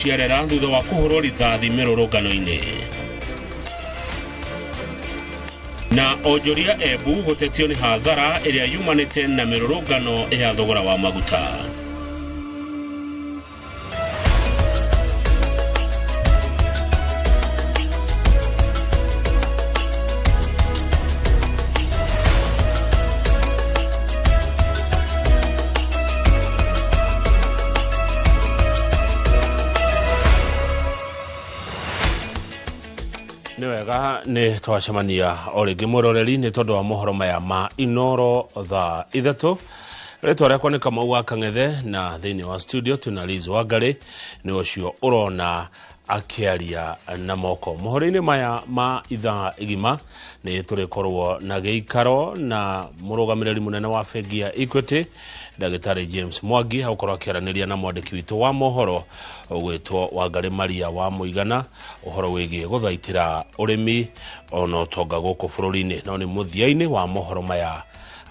ciarera thutha wa kuhurwo rithathi mirurungano-ini. Na onjoria Embu gutetio ni hathara iria yumanite na mirurungano ya thogora wa maguta. Niwega ni twacemania oringi muroreri ni tondu wa mohoro maya ma Inoro thaa ithatu. Ritwa riakwa ni Kamau wa Kang'ethe na thiini wa studio tuna Liz Wangari ni ucio urona akiaria na moko. Mohoro-ini maya ma ithaa igima ni turikorwo na giikaro na murugamiriri munene wa bengi ya Equity Dagitari James Mwangi haukorwo akiaraniria na mwandiki witu wa mohoro ugwitwo Wangari Maria wa Muigana uhoro wigie guthaitira urimi ono tonga guku bururi-ini no ni muthiaini wa mohoro maya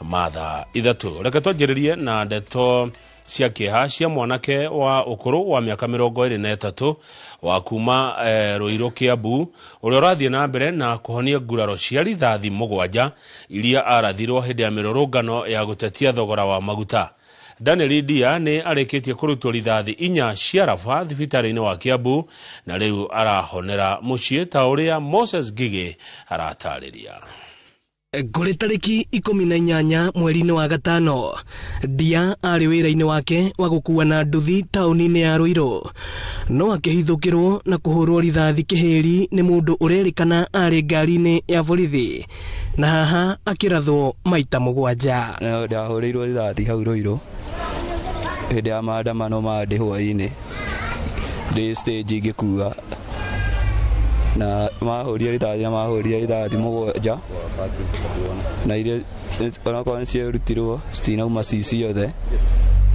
matha ithatu. Reke twanjiririe na ndeto cia kieha cia mwanake wa ukuru wa miaka 23 wa kuma Ruiru Kiambu uria urathie na mbere na kuhonia nguraro cia rithathi 7 iria arathirwo hindi ya mirurungano ya gutetia thogora wa maguta. Daniel Dia ni areketie kurutwo rithathi 4 cia raba thibitari-ini wa Kiambu na riu arahonera mucii ta uria Moses Gigi aratariria. Kuri tariki 18 mweri-ini wa gatano, Dia ari wira-ini wake wa gukua na nduthi tauni-ini ya Ruiru no akihithukirwo na kuhurwo rithathi kihiri ni mundu urerikana ari ngari-ini ya borithi na haha akirathwo maita 7. Ndahurirwo rithathi hau Ruiru hindi ya maandamano ma hwaini ndi stage ngikua na mahuria rithathi 7 na iria onakorwo ciarutirwo citinauma cici yothe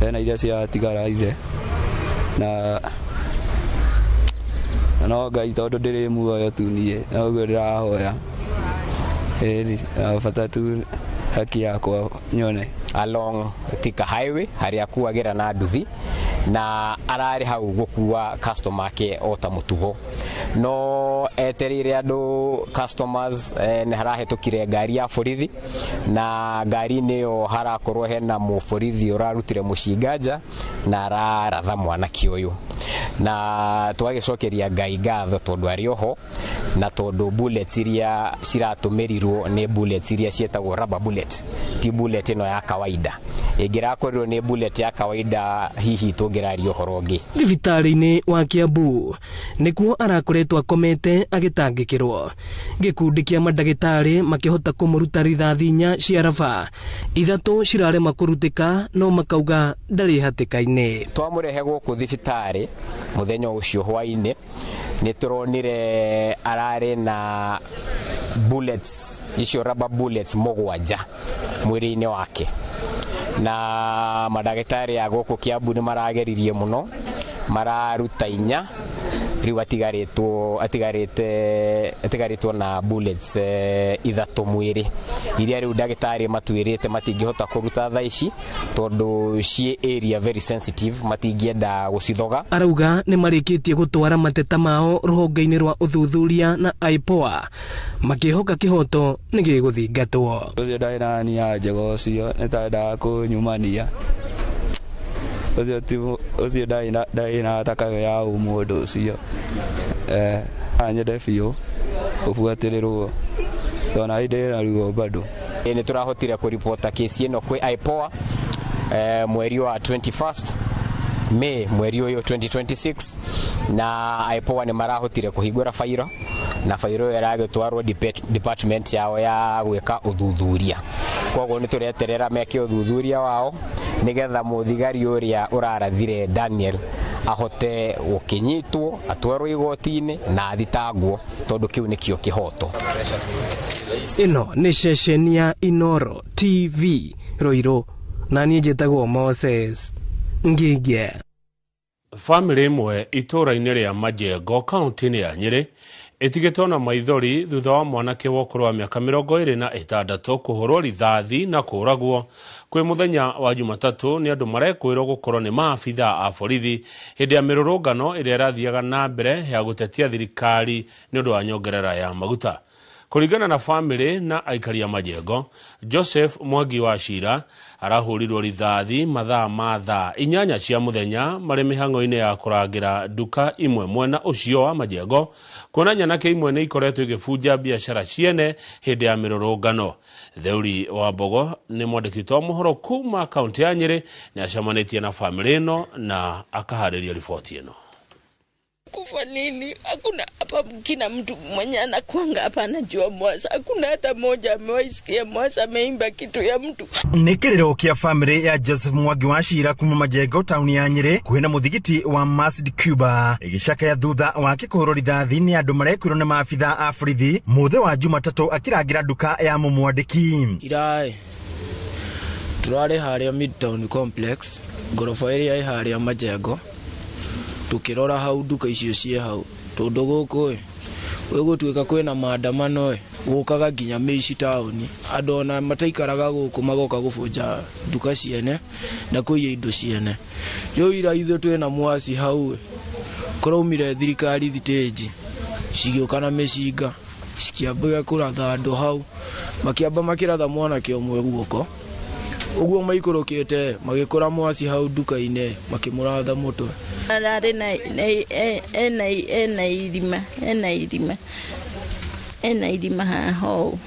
hena iria ciatigara ithe na no Ngai tondu ndiri muoyo tu nie no guo ndirahoya bata tu haki yakwa nyone along Thika Highway haria kuagira na nduthi na arari hau gukua customer ke ota mutugo no eterire andu customers ne harahetukire ngari ya borithi na ngari niyo harakorwo hena muborithi urarutire mucingaja na araratha mwanaki uyu na twagicokeria Ngai ngatho tondu ari oho na tondu bullets iria ciratumirirwo ni bullets iria cietagwo rubber bullet ti bullet ino ya kawaida ingirakorirwo ni bullet ya kawaida hihi tungirario horongi. Thibitari-ini wa Kiambu nikuo arakoretwo akomete agitangikirwo gikundi kia madagitari makihota kumuruta rithathi 4 cia raba 3 cirarema kurutika no makauga ndari hatika-ini. Twamurehe guku thibitari muthenya ucio hwaini ni turonire arare na bullets icio rubber bullets 7 mwiri-ini wake na madagitari ya guku Kiambu ni marageririe muno mararuta 4 riu atigaritwo na bullets 3 mwiri iria riu dagitari matwirite matingihota kuruta thaici tondu cie area very sensitive matingienda gucithoga. Arauga ni marikitie gutwara mateta mao ruhonge-ini rwa uthuthuria na IPOA makihoka kihoto ni giguthingatwo. Ucio ndai na nia njego ucio nitenda kunyumania ucio ndai na takayo ya mundu ucio anyende biũ ubuatirirwo tona ide ruo bado ni turahotire kuripota kesi ino kwi IPOA mweri wa 21st May mweri uyu 2026 na IPOA ni marahotire kuhingura fairo na fairo yaragitwarwo department yao ya gwika uthuthuria koguo ni tureterera meke uthuthuria wao nigetha muthigari uria urarathire Daniel ahote gukinyitwo atwarwo igoti-ini na athitangwo tondu kiu nikio kihoto. Ino ni ceceni ya Inoro TV Ruiru na nie njitagwo Moses Ngige. Family imwe itura-ini ria Majengo kaunti-ini ya Nyeri itigetwo na maithori thutha wa mwanake wa ũkũrũ wa mĩaka 26 kũhũrwo rithathi na kũragwo kwĩ mũthenya wa Jumatatũ nĩ andũ marekwĩrwo gũkorwo nĩ maabitha a borithi hĩndĩ ya mĩrũrũngano ĩrĩa ĩrathiaga na mbere ya gũtetia thirikari nĩ ũndũ wa nyongerera ya maguta. Kũringana na family na aikari a Majengo, Joseph Mwangi wa Shira arahũrirwo rithathi mathaa ma thaa 8 cia mũthenya marĩ mĩhang'o-inĩ ya kũrangĩra duka imwe mwena ũcio wa Majengo, kuona nyanake imwe nĩ ikoretwo igĩbunja biacara ciene hĩndĩ ya mĩrũrũngano. Theuri wa Mbogo nĩ mwandĩki wa mohoro kuma kaunti ya Nyeri nĩ acemanĩtie na family ĩno na akaharĩria riboti ĩno. Kufa nini? Hakuna hapa kina mtu mwenye anakuanga hapa anajua Mwasa. Hakuna hata moja amewaisikia Mwasa ameimba kitu ya mtu. Nikiriro kia family ya Joseph Mwangi wa Shira kuma Majengo tauni ya Nyeri kwina muthigiti wa Masjid Cuba igicaka ya thutha wa kikuhũrwo rithathi ni andu marekwirwo ni maabitha a borithi muthe wa Jumatatũ akirangira duka ya mumwandiki. Irae turare haria Midtown Complex gorofa area haria Majengo tukirora hau duka icio cie hau tondu guku gũtuĩka kwĩna maandamano gũkaga nginya Mĩici tauni andũ ona mataikaraga gũkũ magoka gũbunja duka ciene na kũiya indo ciene. Yo ira ithuĩ twĩna mwasi hau kũraumire thirikari thitĩnji cigĩũka na mĩcinga cikiambaga kũratha andũ hau makiamba makĩratha mwanake ũmwe guoko uguo maikũrũkĩte magĩkora mwasi hau duka-inĩ makĩmũratha mũtwe. Arare ena irima haho.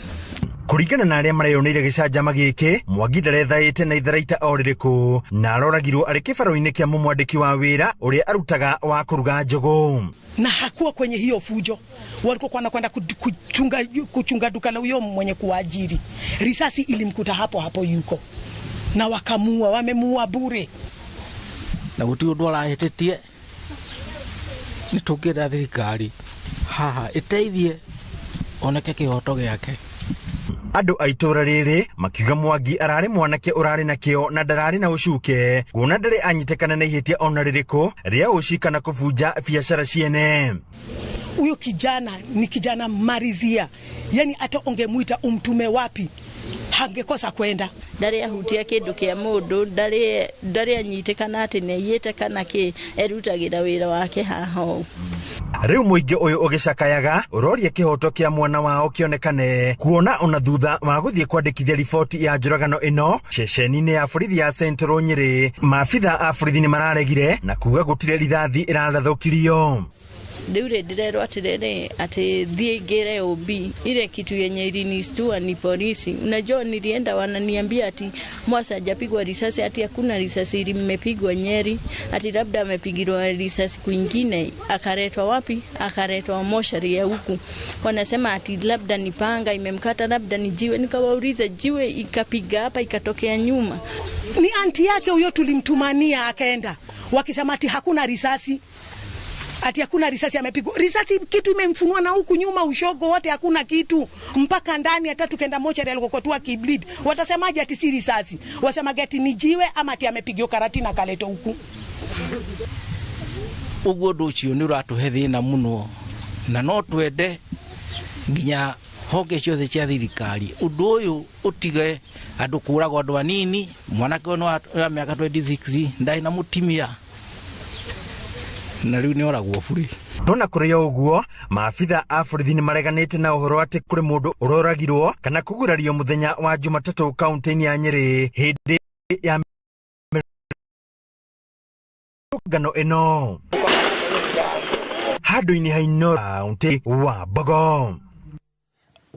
Kuringana na aria mareyonire gicanjama giki Mwangi ndarethaĩte na itharaita o rĩrĩkũ na aroragirwo arĩ kĩbaro-inĩ kĩa mũmwandĩki wa wĩra ũrĩa arutaga wa kũruga njogo. Na hakuwa kwenye hiyo fujo, walikuwa wanakwenda kuchunga duka la huyo mwenye kuajiri. Risasi ilimkuta hapo yuko na wakamua, wamemuua bure. Na gũtirĩ ũndũ arahĩtĩtie nĩ tũngĩenda thirikari haha ĩteithie oneke kĩhoto gĩake. Andũ a itũra rĩrĩ makiuga Mwangi ararĩ mwanake ũrarĩ na kĩo na ndararĩ na ũcuke kuona ndarĩ anyitekana na ihĩtia ona rĩrĩkũ rĩa ũcika na kũbunja biacara ciene. Huyo kijana ni kijana maridhia, yani hata ungemuita umtume wapi hangekosa kwenda. Ndari ahutia kindu kia mundu, ndari anyitekana ati ne yete kana ki erutagira wira wake haho. Riu muingi uyu ugicakayaga uroria kihoto kia mwana wao kionekane kuona ona thutha wa guthie kwandikithia riboti ya njuragano ino ceceni-ini ya borithi ya Central Nyeri. Maabitha a borithi ni mararegire na kuga gutire rithathi irarathukirio. Ndiure ndirerwo atirere ati thie ngere OB ile kitu yenye ilinistua ni polisi. Unajua nilienda wananiambia ati Mwasa hajapigwa risasi, ati hakuna risasi imepigwa Nyeri, ati labda amepigwa risasi kwingine. Akaletwa wapi? Akaletwa moshari ya huku. Wanasema ati labda ni panga imemkata, labda ni jiwe. Nikawauliza jiwe ikapiga hapa ikatokea nyuma. Ni anti yake huyo tulimtumania akaenda. Wakisema ati hakuna risasi. Ati hakuna risasi amepigwa. Risasi kitu imemfunua na huku nyuma ushogo wote hakuna kitu. Mpaka ndani hata tukenda mochari alikokuwa tu akibleed. Watasemaje ati si risasi? Wasemaje ati ni jiwe ama ati amepigwa karati na kaleto huku. Uguo nducio ni uratuhe thina muno na no twende nginya honge ciothe cia thirikari undu uyu utige andu kuragwo andu anini. Mwanake ono wa miaka 26 ndai na mutimia na riu ni oragwo bure. Nona kũrĩ ũguo maabitha a borithi nĩ mareganĩte na ũhoro atĩ kũrĩ mũndũ ũroragirwo kana kũgurario mũthenya wa Jumatatũ kaunti-inĩ ya Nyeri hĩndĩ ya mĩrũrũngano ĩno handũ-inĩ ha Inooro kaunti wa Mbogo.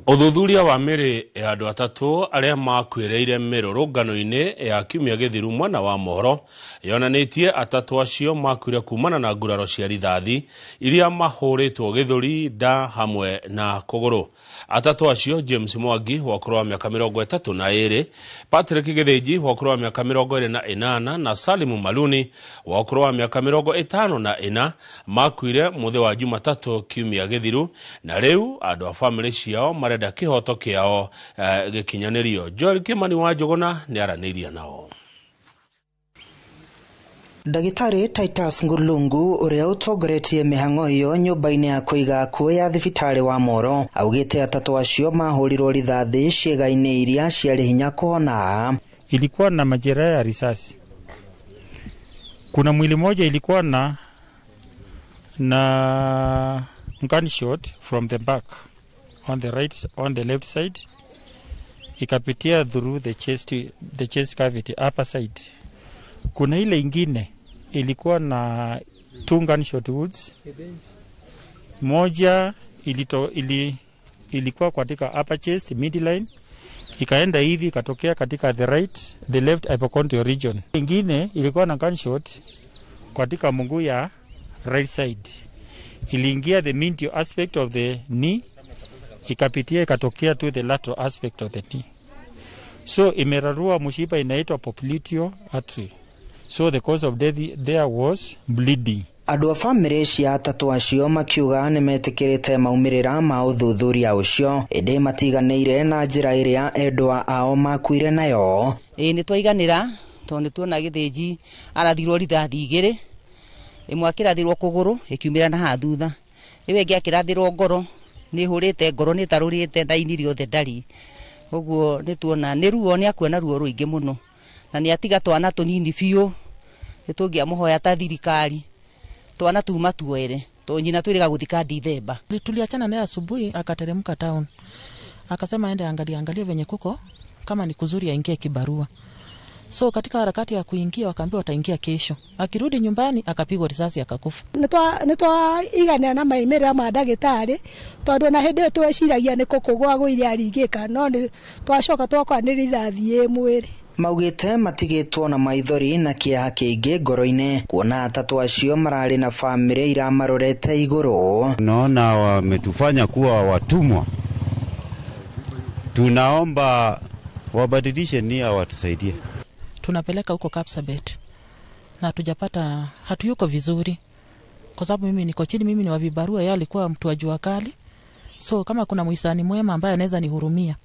Uthuthuria wa mĩrĩ ya andũ atatũ arĩa makuĩrĩire mĩrũrũngano-inĩ ya kiumia gĩthiru mwena wa mohoro yonanĩtie atatũ acio makuire kumana na nguraro cia rithathi iria mahũrĩtwo gĩthũri, nda hamwe na kũgũrũ. Atatũ acio James Mwangi wa ũkũrũ wa mĩaka 32, Patrick Githinji wa ũkũrũ wa mĩaka 28 na Salimu Maluni wa ũkũrũ wa mĩaka 54 makuire mũthĩ wa Jumatatũ kiumia gĩthiru, na rĩu andũ a family ciao marenda kihoto kiao gikinyanĩrio. Joel Kimani wa Njuguna ni aranĩirie nao. Ndagitari Titus Ngulungu uria utongoretie mihango iyo nyumba-ini ya kuiga akuo ya thibitari wa Moro augite atatu acio mahurirwo rithathi ciega-ini iria ciari hinya kuona. Ilikuwa na majeraha ya risasi. Kuna mwili moja ilikuwa na gunshot from the back on the left side, ikapitia through the chest cavity upper side. Kuna ile ingine ilikuwa na 2 gunshot wounds. Moja ilikuwa katika upper chest midline, ikaenda hivi ikatokea katika the left hypochondral region. Ingine ilikuwa na gunshot katika mguu ya right side, iliingia the medial aspect of the knee, ikapitia ikatokea to the lateral aspect of the knee. So imerarua mshipa inaitwa popliteal artery. So the cause of death there was bleeding. Andu a family cia atatu acio makiuga ni metikirite maumirira ma uthuthuria ucio indi matiganeire na njira iria endwa ao makuire nayo. Ni twaiganira tondu tuona githinji arathirwo rithathi igiri, imwe akirathirwo kuguru ikiumira na hathutha, iwe ngi akirathirwo ngoro, ni hurite ngoro ni tarurite ndaini riothe ndari. Uguo ni tuona ni ruo, ni akuona ruo ruingi muno, na ni atiga twana tunini biu tungiamuhoya ta thirikari twana tuma tuwere tonyina twiriga guthika Dithemba. Tuliachana naye asubuhi, akateremka town, akasema aende angalie venye kuko kama ni kuzuri aingie kibarua. So katika harakati ya kuingia wakaambiwa wataingia kesho. Akirudi nyumbani akapigwa risasi akakufa. Nitwa igana na maimera ma ndagitari tondu na hindi tweciragia ni kukugwa gwire aringika, no ni twacoka twakwanirira thie mwiri. Maugite matigitwo na maithori na kiaha kiingi ngoro-ini kuona atatu acio marari na family iramarorete iguru. Naona wametufanya kuwa watumwa. Tunaomba wabadilishe nia, watusaidie. Tunapeleka huko Kapsabet na tujapata, hatuyuko vizuri kwa sababu mimi niko chini, mimi ni wa vibarua, yeye alikuwa mtu wa jua kali. So kama kuna muhisani mwema ambaye anaweza nihurumia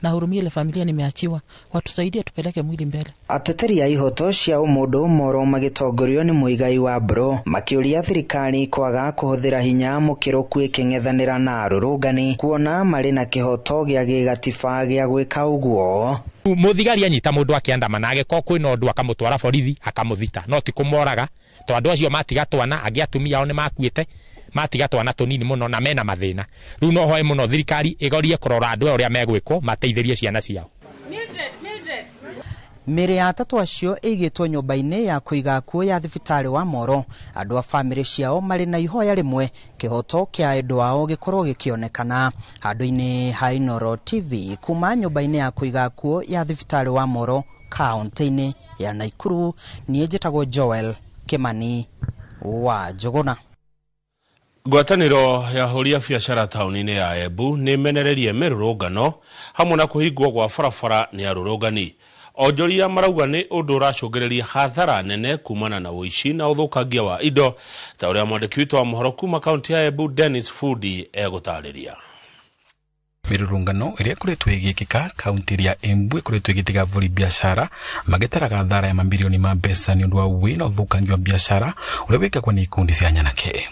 na hurumia ile familia nimeachiwa, watusaidie tupeleke mwili mbele. Ateteri ya ihoto cia umundu Moro magitongorio ni muigai wa Bro makiuria thirikari kwaga kuhuthira hinya mukiro kwikeng'ethanira na arurungani kuona mari na kihoto gia gigatiba gia gwika uguo. Muthigari anyita mundu akiandamana ageko kwina undu akamutwara borithi akamuthita, no ti kumoraga to andu acio matiga twana angi atumia ao ni makuite, matiga twana tunini muno na mena mathina. Riu no hoye muno thirikari igorie kurora andu uria megwikwo mateithirie ciana ciao. Miri ya atatu acio igitwo nyumba-ini ya kuiga akuo ya thibitari wa Moro. Andu a family ciao mari na ihoya rimwe kihoto kia endu ao gikorwo gikionekana. Handu-ini ha Inooro TV kuma nyumba-ini ya kuiga akuo ya thibitari wa Moro kaunti-ini ya Naikuru, nie njitagwo Joel Kimani wa Njuguna. Ngwataniro ya huria biacara tauni-ini ya Embu ni menererie mirurungano hamwe na kuhingwo gwa barabara ni arurungani. Onjoria marauga ni undu uracungiriria hathara nene kumana na uici na uthukangia wa indo, ta uria mwandiki witu wa mohoro kuma kaunti ya Embu Dennis Fudi egutariria. Mirurungano iria kuretwo igikika kaunti ya Embu kuretwo igitiga vuri biashara magitaraga thara ya mabilioni ma mbeca ni undu wa wi na uthukangia wa biashara uria wikagwo ni ikundi cia nyanake.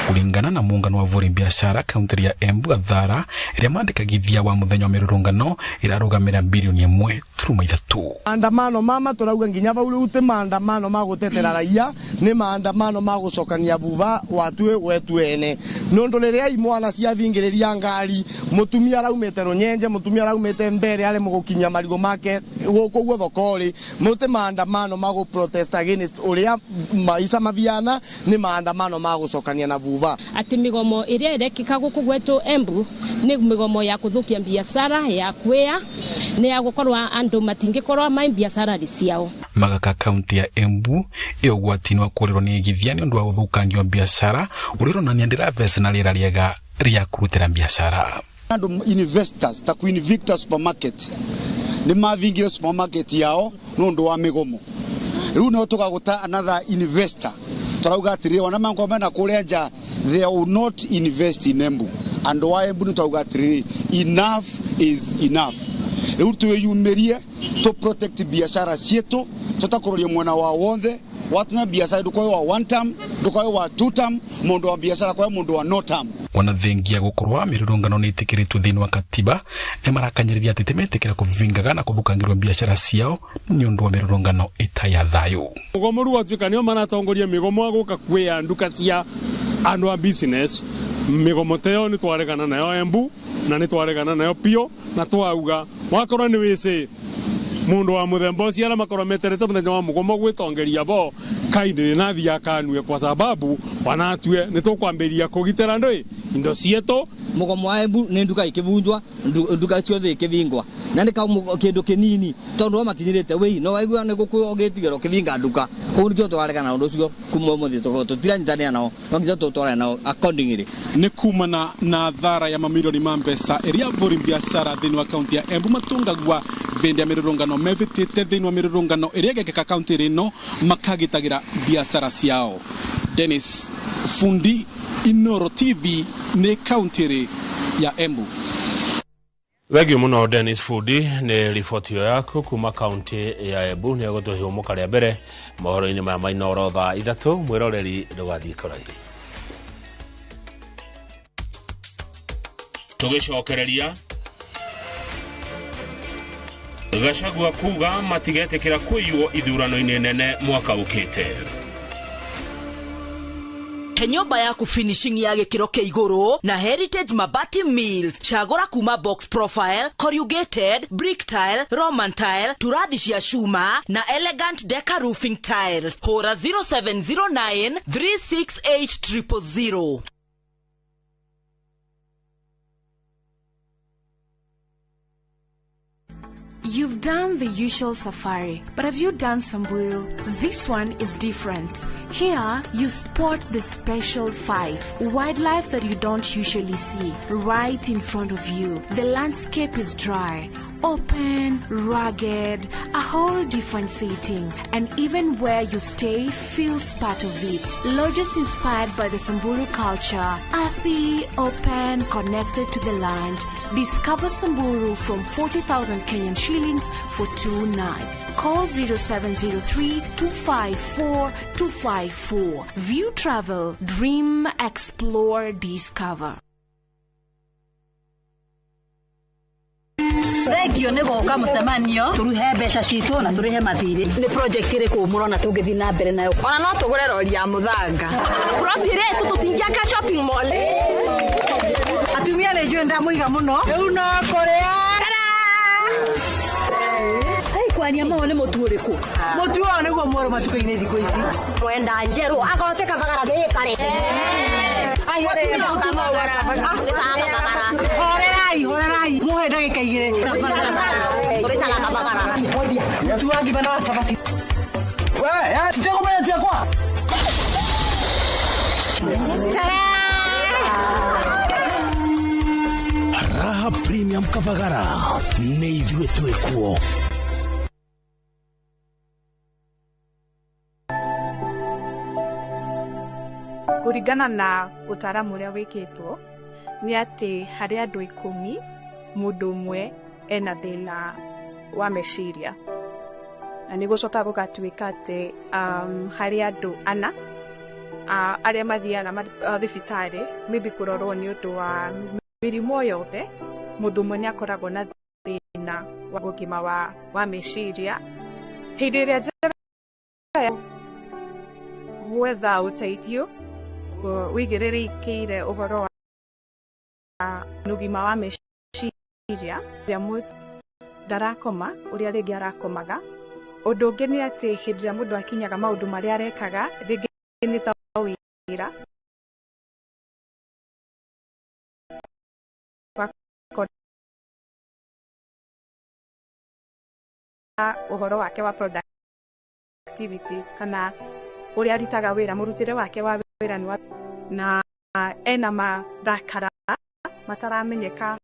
Kulingana na muungano wa vuri biashara kaunti ya Embu, thara iria mandikagithia wa muthenya wa mirurungano irarugamira bilioni 1.3. Maandamano mama turauga nginya bau riu te maandamano magutetera raia ni maandamano magucokania vuva watue wetu ene nondu riria imwana cia thingiriria ngari mutumia araumete Runyenje, mutumia araumete mbere ale mugukinya marigo make gukuguo thokori, mute maandamano magu protest against uria maisha maviana ni maandamano magucokania na vuva. Ati migomo iria irekika guku gwetu Embu ni migomo ya kuthukia biashara ya kwea ni ya gukorwa andu matingikorwa mai biashara ciao. Magaka kaunti ya Embu iogwatini wa kurirwo ni igithia ni undu wa uthukangia wa biashara urirona ndira pesa na rira riega ria kurutira biashara. Andu investors ta ku Invicta supermarket ni mavingire supermarket yao nundu wa migomo. Riu no tukaguta another investor turauga atiri wana mango mena kurenja, they will not invest in Embu. And why Embu ni turauga atiri enough is enough. Riu tuweyumirie to protect biashara cietu, tutakuroria mwana wa wothe watu na biashara ndukwayo wa one term ndukwayo wa two term mundu wa biashara kwa mundu wa no term wanathengia gukorwa mirurungano ni itikiritwo thiini wa katiba ni marakanyiriria ati timetikira kuvingaga na kuthukangirwa biashara ciao ni undu wa mirurungano itaya thayu mugomo ru watuika nio maratongoria migomo aguka kwia nduka cia andu a business migomo teo ni twaregana nayo Embu na ni twaregana nayo pio na twauga wakorwo ni wise mundu wa muthemba ucio ala makorwo meterete muthenya wa mugomo gwitongeria bo kaindi na thia kanue kwa sababu wanatue ni tukwambiria kugitera ndoi indo cieto mugomo wa Embu ni nduka ikivunjwa nduka ciothe ikivingwa na ni kindu kinini tondu wa makinyirite wei no waigua ni gukuogetigero kivinga nduka ko ndikyo twaregana undu ucio kuma muthi tutiranyitania nao nginya tutware nao accordingly ni kumana na thara ya mamilioni ma mbeca iria vori biashara thiini wa kaunti ya Embu matungagwa bendi ya mirurungano mevitite thiini wa mirurungano iria gekeka kaunti rino makagitagira biashara ciao. Dennis Fundi, Inoro TV, ni kaunti ya Embu. Thengio muno Dennis Fundi, ni riboti yaku kuma kaunti ya Embu ni agotuhe umuka ria mbere mohoro-ini maya ma Inoro thaa 3 mwiroreri ndugathie kuraihu. Tugicokereria Gachagua kuga matigetekera kuiywo ithurano-ini nene mwaka ukite. Nyumba yaku finishing ya gikiro kia iguru na Heritage Mabati Mills chagora kuma box profile, corrugated, brick tile, Roman tile, turathi cia shuma na elegant deca roofing tiles. Hora 0709 368 000. You've done the usual safari, but have you done Samburu? This one is different. Here, you spot the special 5, wildlife that you don't usually see, right in front of you. The landscape is dry, open, rugged, a whole different setting, and even where you stay feels part of it. Lodges inspired by the Samburu culture, earthy, open, connected to the land. Discover Samburu from 40,000 Kenyan shillings for 2 nights. Call 0703 254 254. View Travel, dream, explore, discover. Regio ni goka mucemanio turuhe mbeca citu na turihe mathiri ni project iri ku murona tungithi na mbere nayo ona no tugure rori ya muthanga propire tutingiaka shopping mall atumia ni jwe ndamuiga muno riu no korea kwani mao ni mutu uriku mutu wao niguo mworo matuko-ini thiku ici mwenda njeru agoteka bagara ni kare ai hore mutu wao horerai muhe ndagika igire urechaga kabagara mutu wangi bana wa sabasi we tutego mwana tia kwa Raha Premium Kabagara ni ithuĩ twĩkuo. Kuringana na utaalamu uria wikitwo ni ati hari andu 10 mundu umwe ena thina wa meciria na ni gucoka gugatuika ati hari andu 4 aria mathiaga thibitari maybe kurorwo ni undu wa mirimo yothe mundu umwe ni akoragwo na thina wa ugima wa meciria hindi iria gwetha uteithio wigiririkiire uhoro wa ugima wa meciria ria ndarakoma uria ringi arakomaga undu ungi ni ati hindi ria mundu akinyaga maundu maria arekaga ringi ni ta wira uhoro wake wa productivity kana uria aritaga wira murutire wake wa wira ni na ena mathakara mataramenyeka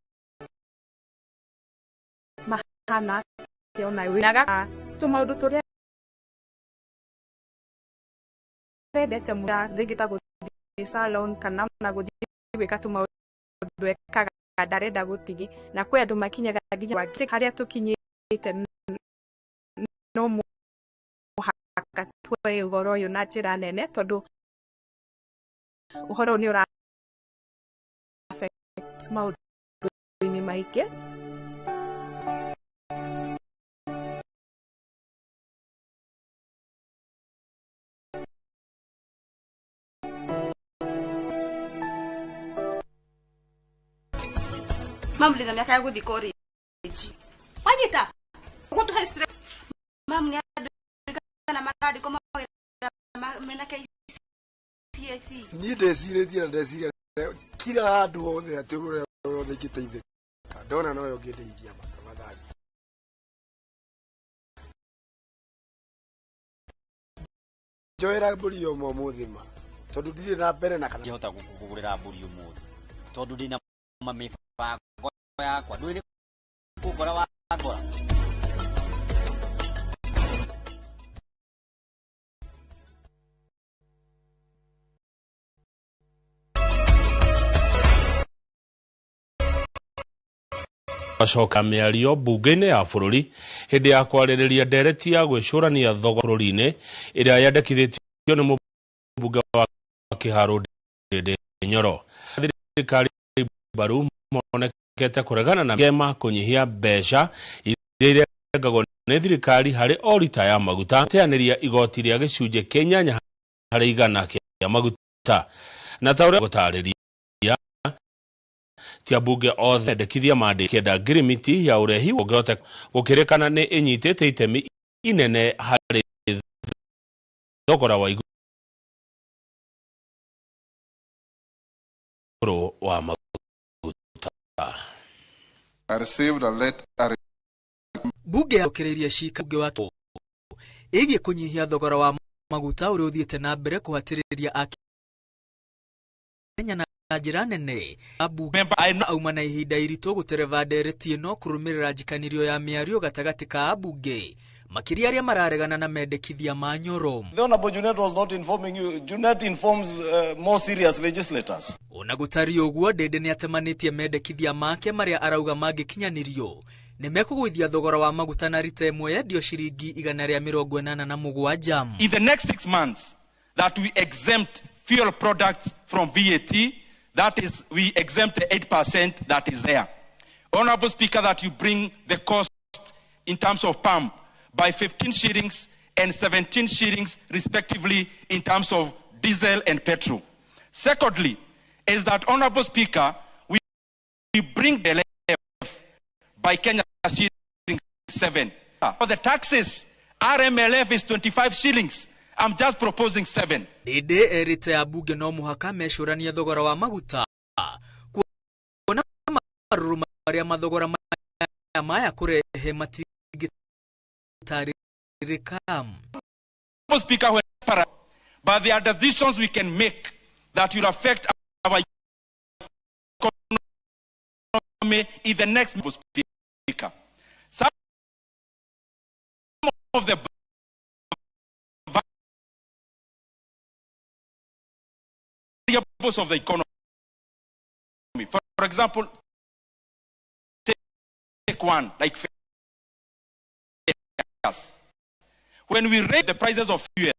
mahana ona winaga tumaundu turia redete mura rigita guthi salon kana na guthi wika tumaundu ekaga ndarenda gutigi na kwi andu makinyaga nginya haria tukinyite no muhaka twĩ ũhoro ũyũ na njĩra nene tondũ ũhoro nĩ ũra affect maũndũ-inĩ maingĩ. Mamli na miaka ya gũthiĩ college. Wanyita ũgũtũ he stress. Mam nĩ andũ maradi koma mena KCSE. Niĩ ndecirĩtie na ndeciria kila handũ hothe atĩ ũrĩa wothe ingĩteithĩka. Ndona no ũngĩndeithia mathari. Njoera mbũri yo mũthĩ ma. Tondũ ndirĩ na mbere na kana ngĩhota gũkũgũrĩra mbũri ũmũthĩ. Tondũ ndĩna mĩbango yakwa. Ndũĩ gũkora wangora. Acoka mĩario mbunge-inĩ ya bũrũri hĩndĩ ya kwarĩrĩria ndereti ya gwĩcũrania thogora bũrũri-inĩ ĩrĩa yandĩkithĩtio nĩ mũmbunge wa Kĩharũ Ndĩndĩ Nyoro. Thirikari mbaru monekete kũregana na ngema kũnyihia mbeca iria irengagwo nĩ thirikari harĩ o rita ya maguta, teanĩria igoti rĩa gĩcunjĩ kĩa 8 harĩ 100 kĩa maguta. Na ta ũrĩa gũtarĩria tia bunge othe ndekithia mandĩkĩenda ngirimiti ya ũrehi ũngĩhota gũkĩrĩkana nĩ ĩnyitĩte itemi inene harĩ thogora wa igũrũ wa maguta. I received a letter. Bunge yaũkĩrĩirie cika bunge wa ĩgiĩ kũnyihia thogora wa maguta ũrĩa ũthiĩte na mbere kũhatĩrĩria Akenya na njĩra nene. Bunge auma na ihinda iritũ gũtereva ndereti ĩno kũrũmĩrĩra njikanĩrio ya mĩario gatagatĩ ka ambunge makĩria arĩa mararegana na mendekithia ma Nyoro. The Honorable Junet was not informing you. Junet informs more serious legislators. Ona gũtari ũguo Ndĩndĩ nĩ atemanĩtie mendekithia make marĩa arauga mangĩkinyanĩrio nĩ mekũgũithia thogora wa maguta na rita ĩmwe yendio ciringi 187. In the next 6 months that we exempt fuel products from VAT, that is, we exempt the 8% that is there. Honorable Speaker, that you bring the cost in terms of pump by 15 shillings and 17 shillings respectively in terms of diesel and petrol. Secondly, is that, Honorable Speaker, we bring the LF by Kenya shillings 7. For the taxes, RMLF is 25 shillings. I'm just proposing 7. Ndĩndĩ erĩte ambunge no mũhaka mecũrania thogora wa maguta kuona marũrũ marĩa mathogora maya kũrehe matingĩtarĩrĩka. Speaker, but there are decisions we can make that will affect our economy in the next Speaker. Some of the variables of the economy. For example, take one like fares. When we raise the prices of fuel,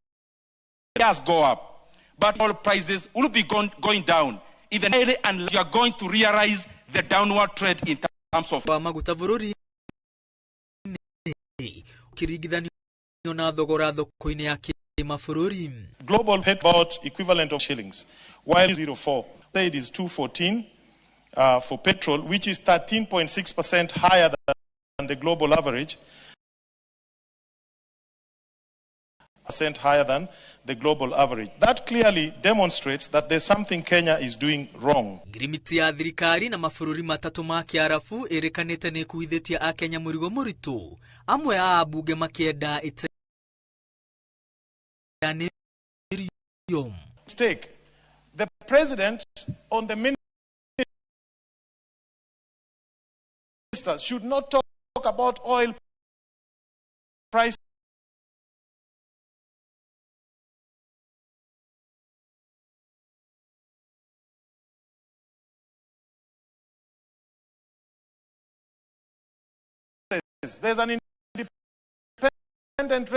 fares go up, but all prices will be going down. Even unless you are going to realize the downward trend in terms of maguta bũrũri kĩringithanio na thogora thoko-inĩ ya kĩmabũrũri. Global paid about equivalent of shillings, while 0.4 said is 2.14 for petrol, which is 13.6% higher than the global average. Higher than the global average. That clearly demonstrates that there's something Kenya is doing wrong. Ngirimiti ya thirikari na mabũrũri matatũ ma Kĩarabu ĩrĩkanĩte nĩ ĩkuithĩtie Akenya mũrigo mũritũ. Amwe a ambunge makĩenda ĩteanĩrio. Mistake. The president on the minister should not talk about oil prices. There's an independent